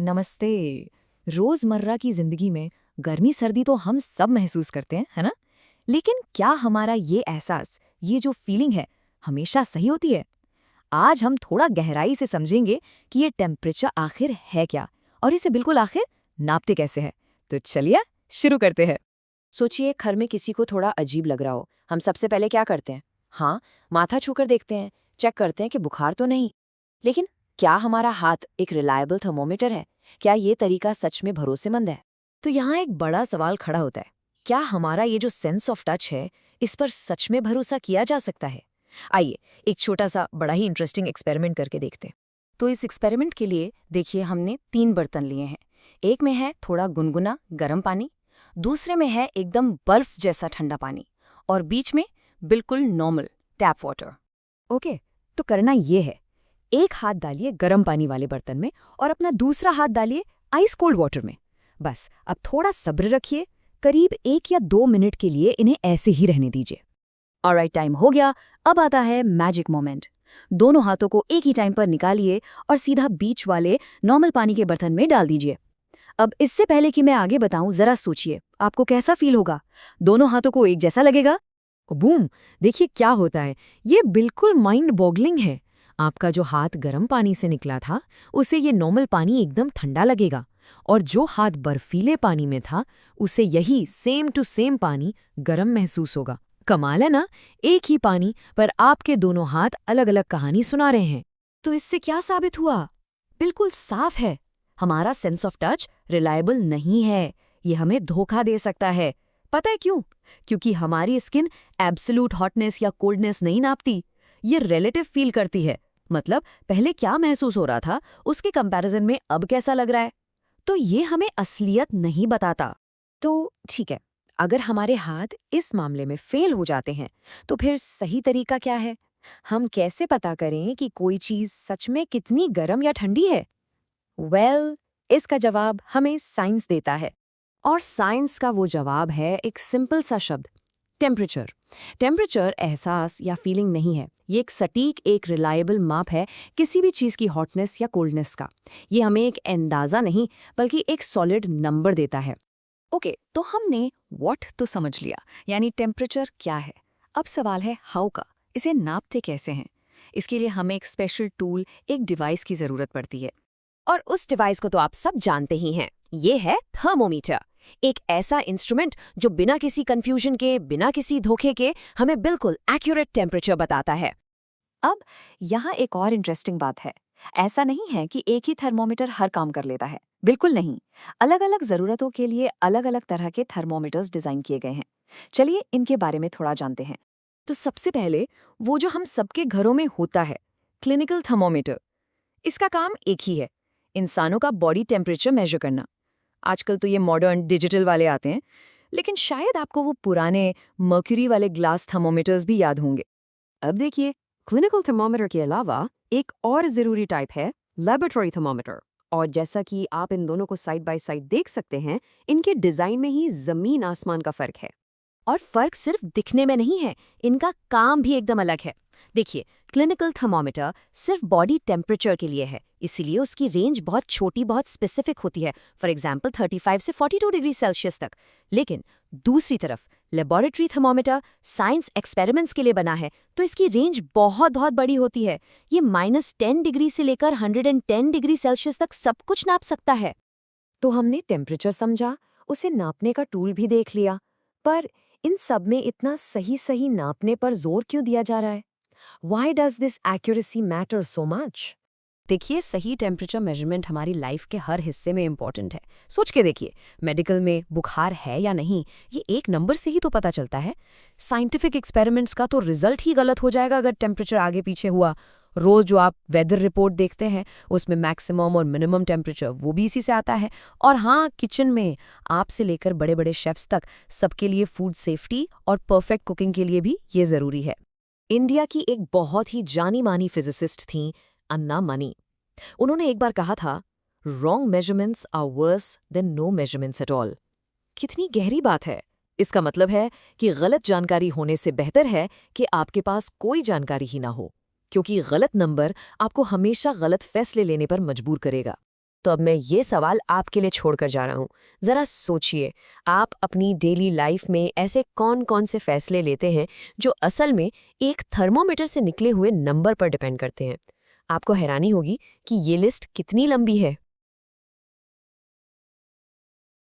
नमस्ते। रोजमर्रा की जिंदगी में गर्मी सर्दी तो हम सब महसूस करते हैं, है ना? लेकिन क्या हमारा ये एहसास, ये जो फीलिंग है, हमेशा सही होती है? आज हम थोड़ा गहराई से समझेंगे कि ये टेम्परेचर आखिर है क्या और इसे बिल्कुल आखिर नापते कैसे है। तो चलिए शुरू करते हैं। सोचिए घर में किसी को थोड़ा अजीब लग रहा हो। हम सबसे पहले क्या करते हैं? हाँ, माथा छूकर देखते हैं, चेक करते हैं कि बुखार तो नहीं। लेकिन क्या हमारा हाथ एक रिलायबल थर्मोमीटर है? क्या ये तरीका सच में भरोसेमंद है? तो यहाँ एक बड़ा सवाल खड़ा होता है, क्या हमारा ये जो सेंस ऑफ टच है, इस पर सच में भरोसा किया जा सकता है? आइए एक छोटा सा बड़ा ही इंटरेस्टिंग एक्सपेरिमेंट करके देखते हैं। तो इस एक्सपेरिमेंट के लिए देखिए, हमने 3 बर्तन लिए हैं। एक में है थोड़ा गुनगुना गर्म पानी, दूसरे में है एकदम बर्फ जैसा ठंडा पानी, और बीच में बिल्कुल नॉर्मल टैप वाटर। ओके, तो करना ये है, एक हाथ डालिए गर्म पानी वाले बर्तन में और अपना दूसरा हाथ डालिए आइस कोल्ड वाटर में। बस अब थोड़ा सब्र रखिए, करीब 1 या 2 मिनट के लिए इन्हें ऐसे ही रहने दीजिए। ऑलराइट, टाइम हो गया। अब आता है मैजिक मोमेंट। दोनों हाथों को एक ही टाइम पर निकालिए और सीधा बीच वाले नॉर्मल पानी के बर्तन में डाल दीजिए। अब इससे पहले कि मैं आगे बताऊं, जरा सोचिए आपको कैसा फील होगा? दोनों हाथों को एक जैसा लगेगा? बूम! देखिए क्या होता है, ये बिल्कुल माइंड बॉगलिंग है। आपका जो हाथ गर्म पानी से निकला था, उसे ये नॉर्मल पानी एकदम ठंडा लगेगा, और जो हाथ बर्फीले पानी में था, उसे यही सेम टू सेम पानी गर्म महसूस होगा। कमाल है ना? एक ही पानी पर आपके दोनों हाथ अलग अलग कहानी सुना रहे हैं। तो इससे क्या साबित हुआ? बिल्कुल साफ है, हमारा सेंस ऑफ टच रिलायबल नहीं है। ये हमें धोखा दे सकता है। पता है क्यों? क्योंकि हमारी स्किन एब्सोल्यूट हॉटनेस या कोल्डनेस नहीं नापती, ये रिलेटिव फील करती है। मतलब पहले क्या महसूस हो रहा था, उसके कंपैरिजन में अब कैसा लग रहा है। तो ये हमें असलियत नहीं बताता। तो ठीक है, अगर हमारे हाथ इस मामले में फेल हो जाते हैं, तो फिर सही तरीका क्या है? हम कैसे पता करें कि कोई चीज़ सच में कितनी गर्म या ठंडी है? इसका जवाब हमें साइंस देता है। और साइंस का वो जवाब है एक सिंपल सा शब्द, टेम्परेचर। टेम्परेचर एहसास या फीलिंग नहीं है, ये एक सटीक, एक रिलायबल माप है किसी भी चीज़ की हॉटनेस या कोल्डनेस का। ये हमें एक अंदाज़ा नहीं, बल्कि एक सॉलिड नंबर देता है। ओके, तो हमने व्हाट तो समझ लिया, यानी टेम्परेचर क्या है। अब सवाल है हाउ का, इसे नापते कैसे हैं? इसके लिए हमें एक स्पेशल टूल, एक डिवाइस की ज़रूरत पड़ती है। और उस डिवाइस को तो आप सब जानते ही हैं, ये है थर्मोमीटर। एक ऐसा इंस्ट्रूमेंट जो बिना किसी कंफ्यूजन के, बिना किसी धोखे के हमें बिल्कुल एक्यूरेट टेम्परेचर बताता है। अब यहाँ एक और इंटरेस्टिंग बात है, ऐसा नहीं है कि एक ही थर्मोमीटर हर काम कर लेता है। बिल्कुल नहीं, अलग अलग ज़रूरतों के लिए अलग अलग तरह के थर्मोमीटर्स डिज़ाइन किए गए हैं। चलिए इनके बारे में थोड़ा जानते हैं। तो सबसे पहले वो जो हम सबके घरों में होता है, क्लिनिकल थर्मोमीटर। इसका काम एक ही है, इंसानों का बॉडी टेम्परेचर मेजर करना। आजकल तो ये मॉडर्न डिजिटल वाले आते हैं, लेकिन शायद आपको वो पुराने मर्क्यूरी वाले ग्लास थर्मोमीटर्स भी याद होंगे। अब देखिए, क्लिनिकल थर्मोमीटर के अलावा एक और ज़रूरी टाइप है लैबोरेटरी थर्मोमीटर। और जैसा कि आप इन दोनों को साइड बाय साइड देख सकते हैं, इनके डिज़ाइन में ही ज़मीन आसमान का फ़र्क है। और फ़र्क सिर्फ दिखने में नहीं है, इनका काम भी एकदम अलग है। देखिए, क्लिनिकल थर्मोमीटर सिर्फ बॉडी टेम्परेचर के लिए है, इसीलिए उसकी रेंज बहुत छोटी, बहुत स्पेसिफिक होती है। फॉर एग्जाम्पल 35 से 42 डिग्री सेल्सियस तक। लेकिन दूसरी तरफ लेबोरेटरी थर्मोमीटर साइंस एक्सपेरिमेंट्स के लिए बना है, तो इसकी रेंज बहुत बहुत बड़ी होती है। ये -10 डिग्री से लेकर 110 डिग्री सेल्सियस तक सब कुछ नाप सकता है। तो हमने टेम्परेचर समझा, उसे नापने का टूल भी देख लिया, पर इन सब में इतना सही सही नापने पर जोर क्यों दिया जा रहा है? Why does this accuracy matter so much? देखिए, सही टेम्परेचर मेजरमेंट हमारी लाइफ के हर हिस्से में इंपॉर्टेंट है। सोच के देखिए, मेडिकल में बुखार है या नहीं, ये एक नंबर से ही तो पता चलता है। साइंटिफिक एक्सपेरिमेंट्स का तो रिजल्ट ही गलत हो जाएगा अगर टेम्परेचर आगे पीछे हुआ। रोज जो आप वेदर रिपोर्ट देखते हैं, उसमें मैक्सिमम और मिनिमम टेम्परेचर वो भी इसी से आता है। और हाँ, किचन में आप से लेकर बड़े बड़े शेफ्स तक सबके लिए फूड सेफ्टी और परफेक्ट कुकिंग के लिए भी ये ज़रूरी है। इंडिया की एक बहुत ही जानी मानी फिजिसिस्ट थीं, अन्ना मनी। उन्होंने एक बार कहा था, wrong measurements are worse than no measurements at all. कितनी गहरी बात है। इसका मतलब है कि गलत जानकारी होने से बेहतर है कि आपके पास कोई जानकारी ही ना हो, क्योंकि गलत नंबर आपको हमेशा गलत फैसले लेने पर मजबूर करेगा। तो अब मैं ये सवाल आपके लिए छोड़कर जा रहा हूँ। ज़रा सोचिए, आप अपनी डेली लाइफ में ऐसे कौन-कौन से फैसले लेते हैं जो असल में एक थर्मोमीटर से निकले हुए नंबर पर डिपेंड करते हैं? आपको हैरानी होगी कि ये लिस्ट कितनी लंबी है।